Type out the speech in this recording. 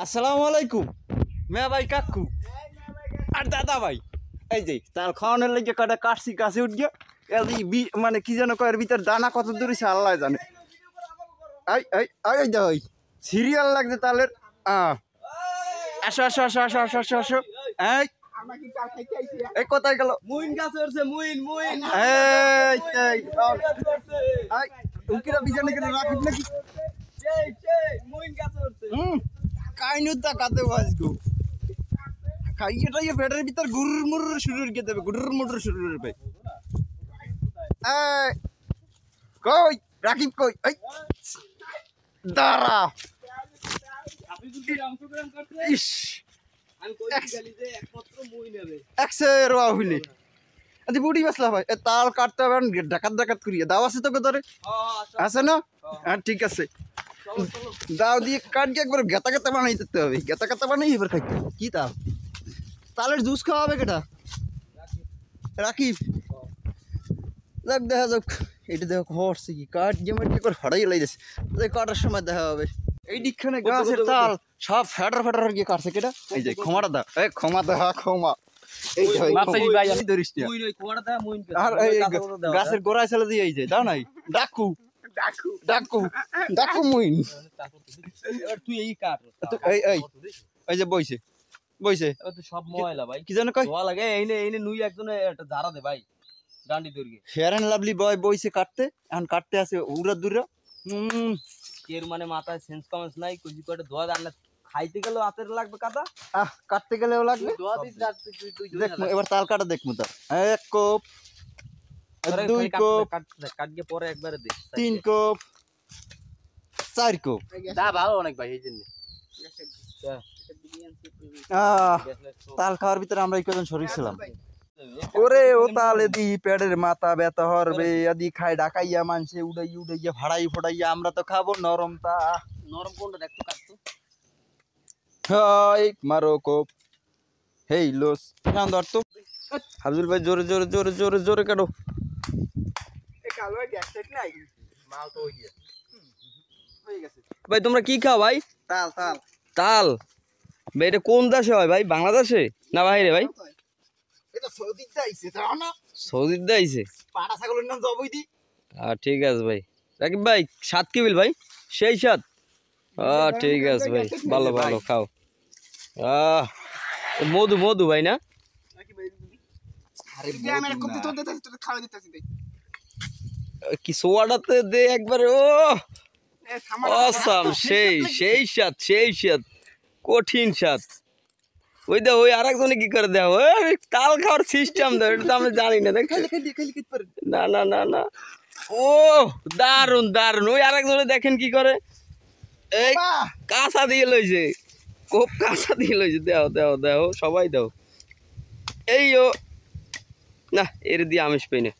আসসালামু আলাইকুম মেয়া ভাই কাকু আর দাদা ভাই এই যে তাল খাওয়ানোর লেগে কটা কাটছি কাছে উঠ গিয়া মানে কি যেন কয়ের ভিতর দানা কত দূর আল্লাহ জানে এই এই এই দা ওই সিরিয়াল লাগছে তালের আসো আসো আসো আসো আসো আসো আসো এই এই কোথায় গেল মুইন গাছ উঠছে মুইন মুইন এই এই এই উকিরা বিজানে কেন রাখিস নাকি মুইন গাছ উঠছে কাইনু তা কাতে বাজগো খাইয়েটা ये পেটের ভিতর গুরুর মুরুর শুরু করে দেবে গুরুর মুরুর শুরু করবে এই কই রাকিব কই এই দাঁড়া ইস আমি কই গেলি যে একমাত্র মুইন হবে একশের ওয়া হইলে আদি বুড়ি মাসলা ভাই এ তাল কাটতে হবে ডাকাত ডাকাত করিয়ে দাও আছে তো ধরে আছে না হ্যাঁ ঠিক আছে দাও দিয়ে কাটকে একবার গেতা গেতা বানাই দিতে হবে গেতা গেতা বানাই এবার খাইতে কি তাল তালের জুস খাওয়া হবে কেটা রাকিব যাক দেখা যাক এইটা দেখো হরছে কি কাঠ যেমন কি করে ফাড়াই লাইছে কাটার সময় দেখা হবে এই দিকখানে গাছের তাল সব ফেটার ফেটার গিয়ে কাটছে কেটা এই যে ক্ষমাটা দাও এই ক্ষমা দেখা ক্ষমা এই যে ভাই আমি ধরিস মুইন ওই কোড়া দা মুইন আর এই গাছের গোড়ায় চলে দিয়ে এই যে দাও নাই ডাকু ডাকু ডাকু ডাকু মুইন এবার তুই এই কাট এই এই এই যে বইছে বইছে তো সব ময়লা ভাই কি জানো কই ধোয়া লাগে এইনে এইনে নুই একজনে একটা ধারা দে ভাই ডান্ডি দড়িয়ে ফেয়ার এন্ড লাভলি বয় বইছে কাটতে এখন কাটতে আছে উড়া দুরা এর মানে মাথায় সেন্স কমেন্স নাই কইজি কয়টা ধোয়া দাঁড়া খাইতে গেলেও হাতের লাগবে কাদা কাটতে গেলেও লাগবে ধোয়া দিস তুই দেখমু এবার তাল কাটা দেখমু তা এক কোপ দুই কোপ কাট গিয়ে পরে একবারে দে তিন কোপ চার কোপ দা ভালো অনেক ভাই এই জন্য তাল খাওয়ার ভিতরে আমরা কজন শরীর ছিলাম ওরে ও তালে দি পেটের মাথা ব্যথা হরবে আদি খাই ডাকাইয়া মানছে উড়াই উড়াইয়া ভাড়াই ফোড়াইয়া আমরা তো খাবো নরম তা নরম কোনটা দেখতো কাটতো হাই মারো কোপ হেই লস নাম ধর তো হাবিবুল ভাই জোরে জোরে জোরে জোরে জোরে কাটো এই কালো গ্যাস সেট নাই মাল তো হই গিয়া হয়ে গেছে ভাই তোমরা কি খাও ভাই তাল তাল তাল ভাই এটা কোন দেশে হয় ভাই বাংলাদেশে না বাইরে ভাই এটা সৌদিতে আইছে তাও না সৌদিতে আইছে পাড়া ছাগলের নাম জবইদি ঠিক আছে ভাই রাকিব ভাই স্বাদ কি বিল ভাই সেই স্বাদ ঠিক আছে ভাই ভালো ভালো খাও মধু মধু ভাই না আরে আমি একটা কপি তো দিতেছি তোকে খাওয়া দিতেছি ভাই কি সোয়াটাতে দে একবারে ও অসাম সেই সেই স্বাদ সেই স্বাদ কঠিন স্বাদ ওই দে ওই আরেকজনে কি করে দেও ওই তাল খাওয়ার সিস্টেম দাও এটা তো আমি জানি না দেখ না না না না ও দারুন দারুন ওই আরেকজনে দেখেন কি করে এই কাঁচা দিয়ে লইছে কোপ কাঁচা দিয়ে লইছে দেও দেও দেও সবাই দাও এই ও না এর দিয়ে আমিষ পাই না